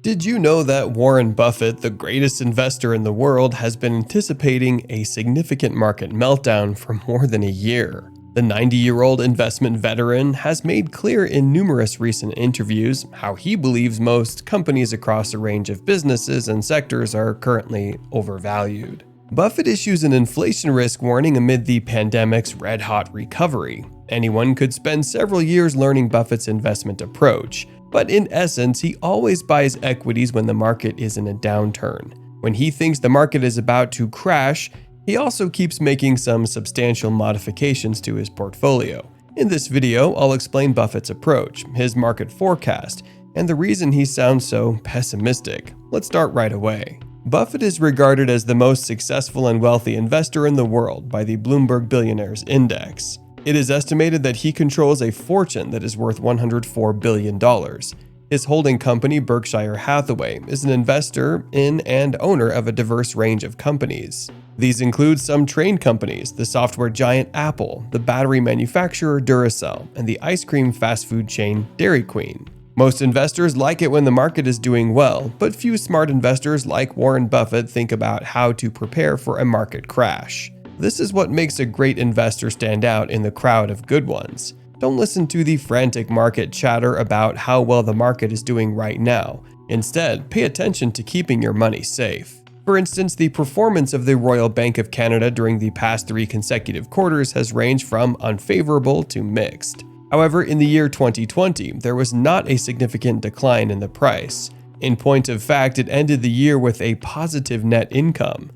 Did you know that Warren Buffett, the greatest investor in the world, has been anticipating a significant market meltdown for more than a year? The 90-year-old investment veteran has made clear in numerous recent interviews how he believes most companies across a range of businesses and sectors are currently overvalued. Buffett issues an inflation risk warning amid the pandemic's red-hot recovery. Anyone could spend several years learning Buffett's investment approach, but in essence, he always buys equities when the market is in a downturn. When he thinks the market is about to crash, he also keeps making some substantial modifications to his portfolio. In this video, I'll explain Buffett's approach, his market forecast, and the reason he sounds so pessimistic. Let's start right away. Buffett is regarded as the most successful and wealthy investor in the world by the Bloomberg Billionaires Index. It is estimated that he controls a fortune that is worth $104 billion. His holding company, Berkshire Hathaway, is an investor in and owner of a diverse range of companies. These include some train companies, the software giant Apple, the battery manufacturer Duracell, and the ice cream fast food chain Dairy Queen. Most investors like it when the market is doing well, but few smart investors like Warren Buffett think about how to prepare for a market crash. This is what makes a great investor stand out in the crowd of good ones. Don't listen to the frantic market chatter about how well the market is doing right now. Instead, pay attention to keeping your money safe. For instance, the performance of the Royal Bank of Canada during the past 3 consecutive quarters has ranged from unfavorable to mixed. However, in the year 2020, there was not a significant decline in the price. In point of fact, it ended the year with a positive net income.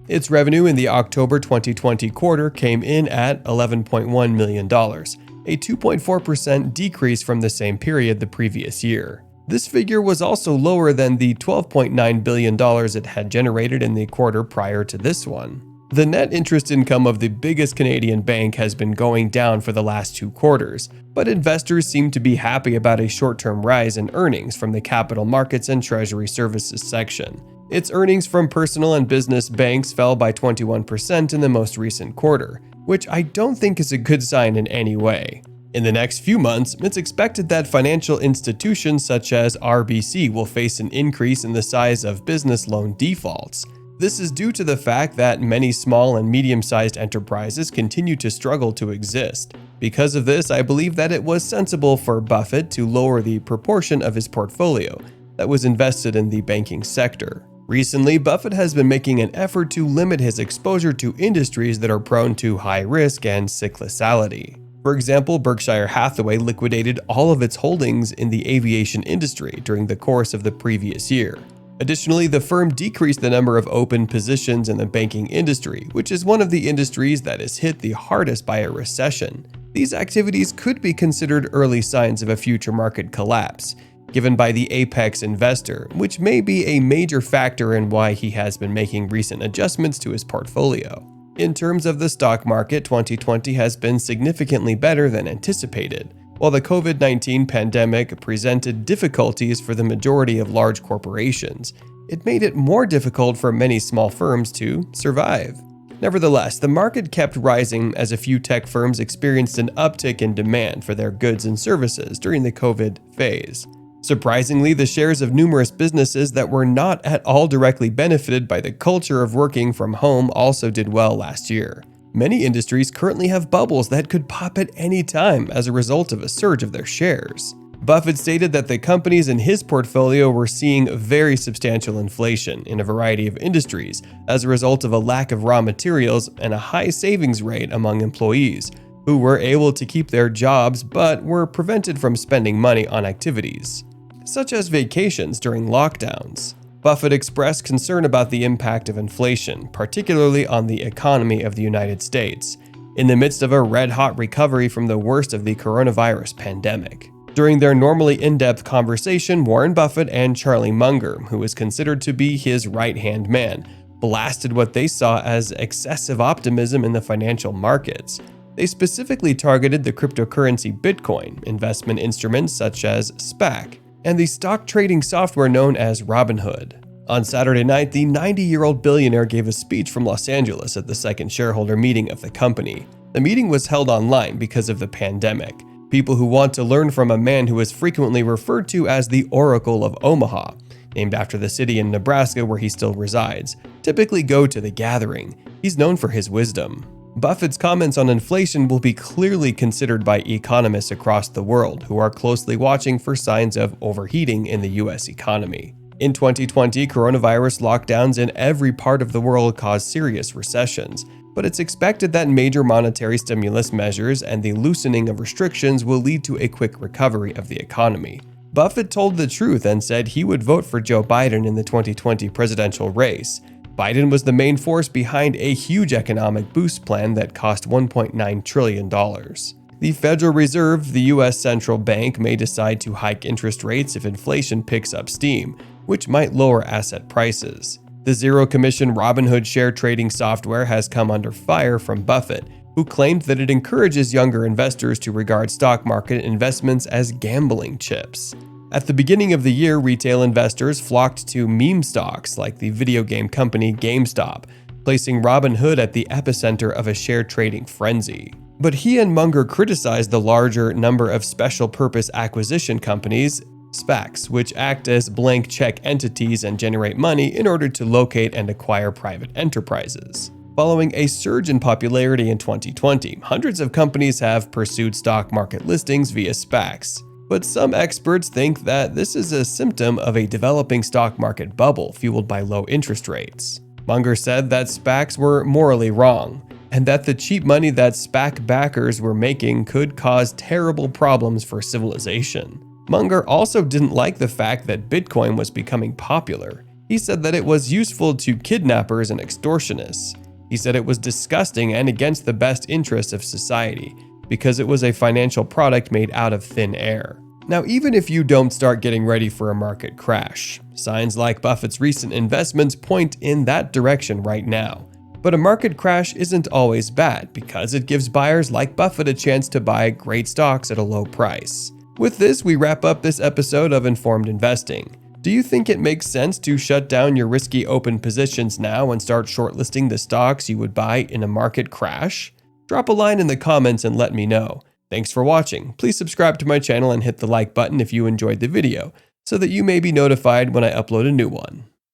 Its revenue in the October 2020 quarter came in at $11.1 million, a 2.4% decrease from the same period the previous year. This figure was also lower than the $12.9 billion it had generated in the quarter prior to this one. The net interest income of the biggest Canadian bank has been going down for the last 2 quarters, but investors seem to be happy about a short-term rise in earnings from the capital markets and treasury services section. Its earnings from personal and business banks fell by 21% in the most recent quarter, which I don't think is a good sign in any way. In the next few months, it's expected that financial institutions such as RBC will face an increase in the size of business loan defaults. This is due to the fact that many small and medium-sized enterprises continue to struggle to exist. Because of this, I believe that it was sensible for Buffett to lower the proportion of his portfolio that was invested in the banking sector. Recently, Buffett has been making an effort to limit his exposure to industries that are prone to high risk and cyclicality. For example, Berkshire Hathaway liquidated all of its holdings in the aviation industry during the course of the previous year. Additionally, the firm decreased the number of open positions in the banking industry, which is one of the industries that is hit the hardest by a recession. These activities could be considered early signs of a future market collapse, given by the apex investor, which may be a major factor in why he has been making recent adjustments to his portfolio. In terms of the stock market, 2020 has been significantly better than anticipated. While the COVID-19 pandemic presented difficulties for the majority of large corporations, it made it more difficult for many small firms to survive. Nevertheless, the market kept rising as a few tech firms experienced an uptick in demand for their goods and services during the COVID phase. Surprisingly, the shares of numerous businesses that were not at all directly benefited by the culture of working from home also did well last year. Many industries currently have bubbles that could pop at any time as a result of a surge of their shares. Buffett stated that the companies in his portfolio were seeing very substantial inflation in a variety of industries as a result of a lack of raw materials and a high savings rate among employees, who were able to keep their jobs but were prevented from spending money on activities such as vacations during lockdowns. Buffett expressed concern about the impact of inflation, particularly on the economy of the United States, in the midst of a red-hot recovery from the worst of the coronavirus pandemic. During their normally in-depth conversation, Warren Buffett and Charlie Munger, who is considered to be his right-hand man, blasted what they saw as excessive optimism in the financial markets. They specifically targeted the cryptocurrency Bitcoin, investment instruments such as SPAC, and the stock trading software known as Robinhood. On Saturday night, the 90-year-old billionaire gave a speech from Los Angeles at the second shareholder meeting of the company. The meeting was held online because of the pandemic. People who want to learn from a man who is frequently referred to as the Oracle of Omaha. named after the city in Nebraska where he still resides, typically go to the gathering. He's known for his wisdom. Buffett's comments on inflation will be clearly considered by economists across the world who are closely watching for signs of overheating in the US economy. In 2020, coronavirus lockdowns in every part of the world caused serious recessions, but it's expected that major monetary stimulus measures and the loosening of restrictions will lead to a quick recovery of the economy. Buffett told the truth and said he would vote for Joe Biden in the 2020 presidential race. Biden was the main force behind a huge economic boost plan that cost $1.9 trillion. The Federal Reserve, the U.S. central bank, may decide to hike interest rates if inflation picks up steam, which might lower asset prices. The zero-commission Robinhood share trading software has come under fire from Buffett, who claimed that it encourages younger investors to regard stock market investments as gambling chips. At the beginning of the year, retail investors flocked to meme stocks like the video game company GameStop, placing Robinhood at the epicenter of a share trading frenzy. But he and Munger criticized the larger number of special-purpose acquisition companies, SPACs, which act as blank check entities and generate money in order to locate and acquire private enterprises. Following a surge in popularity in 2020, hundreds of companies have pursued stock market listings via SPACs. But some experts think that this is a symptom of a developing stock market bubble fueled by low interest rates. Munger said that SPACs were morally wrong, and that the cheap money that SPAC backers were making could cause terrible problems for civilization. Munger also didn't like the fact that Bitcoin was becoming popular. He said that it was useful to kidnappers and extortionists. He said it was disgusting and against the best interests of society, because it was a financial product made out of thin air. Now, even if you don't start getting ready for a market crash, signs like Buffett's recent investments point in that direction right now. But a market crash isn't always bad because it gives buyers like Buffett a chance to buy great stocks at a low price. With this, we wrap up this episode of Informed Investing. Do you think it makes sense to shut down your risky open positions now and start shortlisting the stocks you would buy in a market crash? Drop a line in the comments and let me know. Thanks for watching. Please subscribe to my channel and hit the like button if you enjoyed the video, so that you may be notified when I upload a new one.